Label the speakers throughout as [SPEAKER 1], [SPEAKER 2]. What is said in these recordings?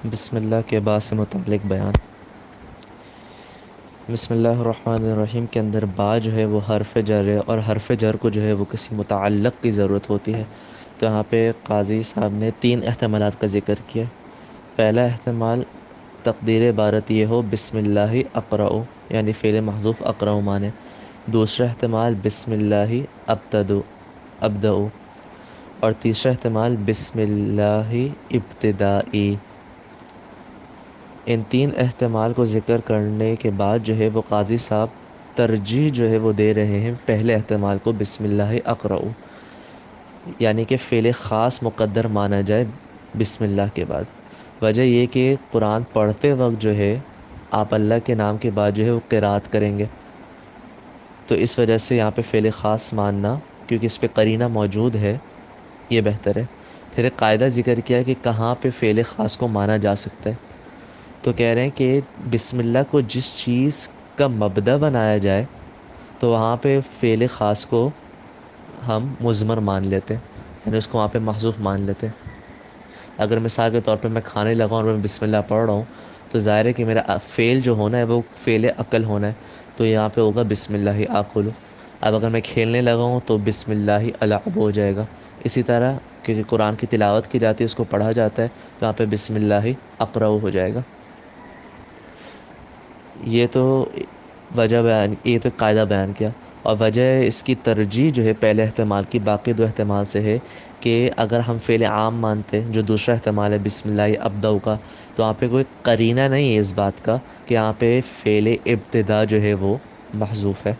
[SPEAKER 1] بسم اللہ کے با سے متعلق بیان۔ بسم اللہ الرحمن الرحیم کے اندر با جو ہے وہ حرف جر ہے، اور حرف جر کو جو ہے وہ کسی متعلق کی ضرورت ہوتی ہے۔ تو یہاں پہ قاضی صاحب نے 3 احتمالات کا ذکر کیا۔ پہلا احتمال تقدیر عبارت یہ ہو بسم اللہ اقرأ، یعنی فعل محذوف اقرأ مانے۔ دوسرا احتمال بسم اللہ ابدأ، اور تیسرا احتمال بسم اللہ ابتدائی۔ ان 3 احتمال کو ذکر کرنے کے بعد جو ہے وہ قاضی صاحب ترجیح جو ہے وہ دے رہے ہیں پہلے احتمال کو، بسم اللہ اقرأ، یعنی کہ فعل خاص مقدر مانا جائے بسم اللہ کے بعد۔ وجہ یہ کہ قرآن پڑھتے وقت جو ہے آپ اللہ کے نام کے بعد جو ہے وہ قرات کریں گے، تو اس وجہ سے یہاں پہ فعل خاص ماننا، کیونکہ اس پہ قرینہ موجود ہے، یہ بہتر ہے۔ پھر ایک قاعدہ ذکر کیا کہ کہاں پہ فعل خاص کو مانا جا سکتا ہے، تو کہہ رہے ہیں کہ بسم اللہ کو جس چیز کا مبدا بنایا جائے تو وہاں پہ فعل خاص کو ہم مضمر مان لیتے ہیں، یعنی اس کو وہاں پہ محذوف مان لیتے ہیں۔ اگر مثال کے طور پہ میں کھانے لگا اور میں بسم اللہ پڑھ رہا ہوں، تو ظاہر ہے کہ میرا فعل جو ہونا ہے وہ فعل عقل ہونا ہے، تو یہاں پہ ہوگا بسم اللہ آکل۔ اب اگر میں کھیلنے لگا ہوں تو بسم اللہ العب ہو جائے گا۔ اسی طرح کیونکہ قرآن کی تلاوت کی جاتی ہے، اس کو پڑھا جاتا ہے، تو یہاں پہ بسم اللہ اقرأ ہو جائے گا۔ یہ تو وجہ بیان، یہ تو قاعدہ بیان کیا، اور وجہ اس کی ترجیح جو ہے پہلے احتمال کی باقی 2 احتمال سے ہے کہ اگر ہم فعل عام مانتے جو دوسرا احتمال ہے بسم اللہ ابدأ کا، تو یہاں پہ کوئی قرینہ نہیں ہے اس بات کا کہ یہاں پہ فعل ابتدا جو ہے وہ محذوف ہے۔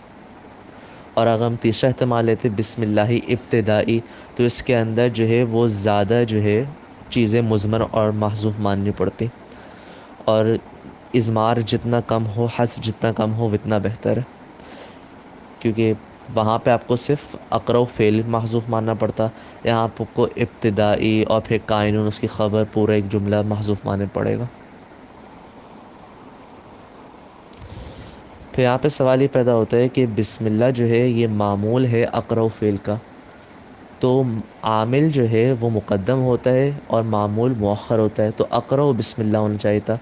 [SPEAKER 1] اور اگر ہم تیسرا احتمال لیتے بسم اللہ ابتدائی، تو اس کے اندر جو ہے وہ زیادہ جو ہے چیزیں مضمر اور محذوف ماننی پڑتی، اور اضمار جتنا کم ہو، حذف جتنا کم ہو اتنا بہتر ہے، کیونکہ وہاں پہ آپ کو صرف اقرأ فعل محذوف ماننا پڑتا، یہاں آپ کو ابتدائی اور پھر قائنون اس کی خبر پورا ایک جملہ محذوف ماننا پڑے گا۔ پھر یہاں پہ سوال یہ پیدا ہوتا ہے کہ بسم اللہ جو ہے یہ معمول ہے اقرأ فعل کا، تو عامل جو ہے وہ مقدم ہوتا ہے اور معمول مؤخر ہوتا ہے، تو اقرأ بسم اللہ ہونا چاہیے تھا،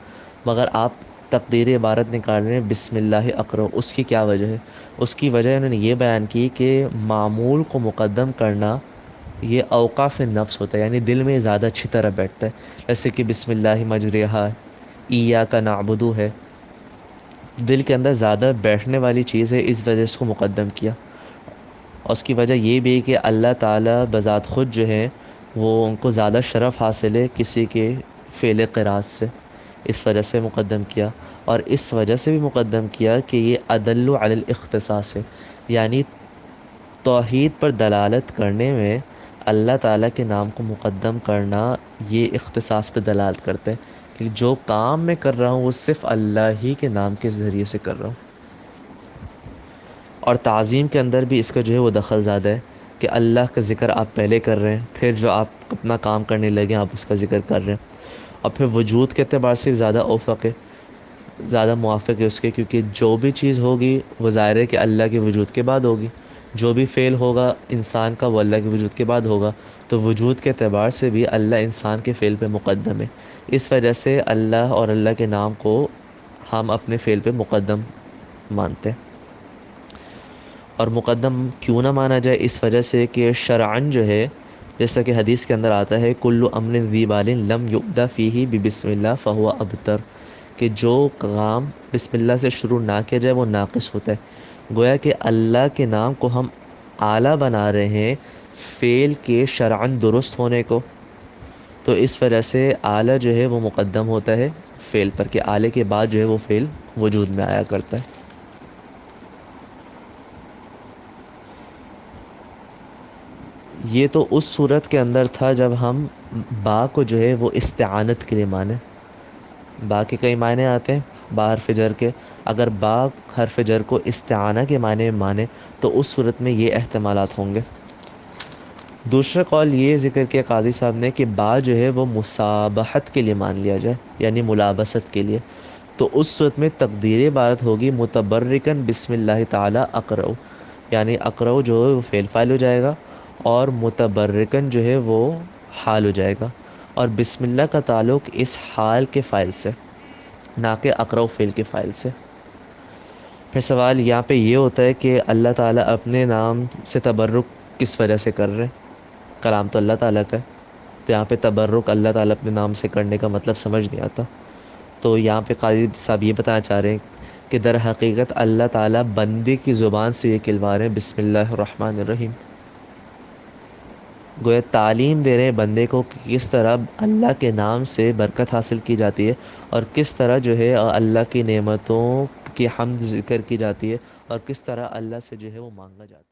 [SPEAKER 1] مگر آپ تقدیر عبارت نکال رہے ہیں بسم اللہ اقرأ۔ اس کی کیا وجہ ہے؟ اس کی وجہ انہوں نے یہ بیان کی کہ معمول کو مقدم کرنا یہ اوقاف نفس ہوتا ہے، یعنی دل میں زیادہ اچھی طرح بیٹھتا ہے، جیسے کہ بسم اللہ مجریہا، ایاک نعبد ہے، دل کے اندر زیادہ بیٹھنے والی چیز ہے، اس وجہ اس کو مقدم کیا۔ اور اس کی وجہ یہ بھی ہے کہ اللہ تعالیٰ بذات خود جو ہے وہ ان کو زیادہ شرف حاصل ہے کسی کے فعل قرات سے، اس وجہ سے مقدم کیا۔ اور اس وجہ سے بھی مقدم کیا کہ یہ ادل علی الاختصاص ہے، یعنی توحید پر دلالت کرنے میں اللہ تعالیٰ کے نام کو مقدم کرنا یہ اختصاص پہ دلالت کرتے ہیں کہ جو کام میں کر رہا ہوں وہ صرف اللہ ہی کے نام کے ذریعے سے کر رہا ہوں۔ اور تعظیم کے اندر بھی اس کا جو ہے وہ دخل زیادہ ہے کہ اللہ کا ذکر آپ پہلے کر رہے ہیں، پھر جو آپ اپنا کام کرنے لگیں آپ اس کا ذکر کر رہے ہیں، اور پھر وجود کے اعتبار سے زیادہ اوفق ہے، زیادہ موافق ہے اس کے، کیونکہ جو بھی چیز ہوگی وہ ظاہر ہے کہ اللہ کے وجود کے بعد ہوگی، جو بھی فعل ہوگا انسان کا وہ اللہ کے وجود کے بعد ہوگا، تو وجود کے اعتبار سے بھی اللہ انسان کے فعل پہ مقدم ہے، اس وجہ سے اللہ اور اللہ کے نام کو ہم اپنے فعل پہ مقدم مانتے ہیں۔ اور مقدم کیوں نہ مانا جائے؟ اس وجہ سے کہ شرعاً جو ہے، جیسا کہ حدیث کے اندر آتا ہے کل امر ذی بال لم یبدا فیہ ببسم اللہ فہو ابتر، کہ جو کام بسم اللہ سے شروع نہ کیا جائے وہ ناقص ہوتا ہے۔ گویا کہ اللہ کے نام کو ہم اعلیٰ بنا رہے ہیں فعل کے شرعاً درست ہونے کو، تو اس وجہ سے اعلیٰ جو ہے وہ مقدم ہوتا ہے فعل پر، کہ اعلیٰ کے بعد جو ہے وہ فعل وجود میں آیا کرتا ہے۔ یہ تو اس صورت کے اندر تھا جب ہم با کو جو ہے وہ استعانت کے لیے مانیں۔ با کے کئی معنی آتے ہیں با حرف جر کے، اگر با حرف جر کو استعانہ کے معنی میں مانے تو اس صورت میں یہ احتمالات ہوں گے۔ دوسرا قول یہ ذکر کیا قاضی صاحب نے کہ با جو ہے وہ مسابحت کے لیے مان لیا جائے، یعنی ملابست کے لیے، تو اس صورت میں تقدیر عبارت ہوگی متبرکن بسم اللہ تعالی اقرأ، یعنی اقرأ جو ہے وہ فعل فاعل ہو جائے گا، اور متبرکن جو ہے وہ حال ہو جائے گا، اور بسم اللہ کا تعلق اس حال کے فائل سے، نہ کہ اقرا و فعل کے فائل سے۔ پھر سوال یہاں پہ یہ ہوتا ہے کہ اللہ تعالیٰ اپنے نام سے تبرک کس وجہ سے کر رہے ہیں؟ کلام تو اللہ تعالیٰ کا ہے، تو یہاں پہ تبرک اللہ تعالیٰ اپنے نام سے کرنے کا مطلب سمجھ نہیں آتا۔ تو یہاں پہ قاضی صاحب یہ بتانا چاہ رہے ہیں کہ در حقیقت اللہ تعالیٰ بندے کی زبان سے یہ کہلوا رہے ہیں بسم اللہ الرحمن الرحیم، گویا تعلیم دے رہے ہیں بندے کو کہ کس طرح اللہ کے نام سے برکت حاصل کی جاتی ہے، اور کس طرح جو ہے اللہ کی نعمتوں کی حمد ذکر کی جاتی ہے، اور کس طرح اللہ سے جو ہے وہ مانگا جاتا ہے۔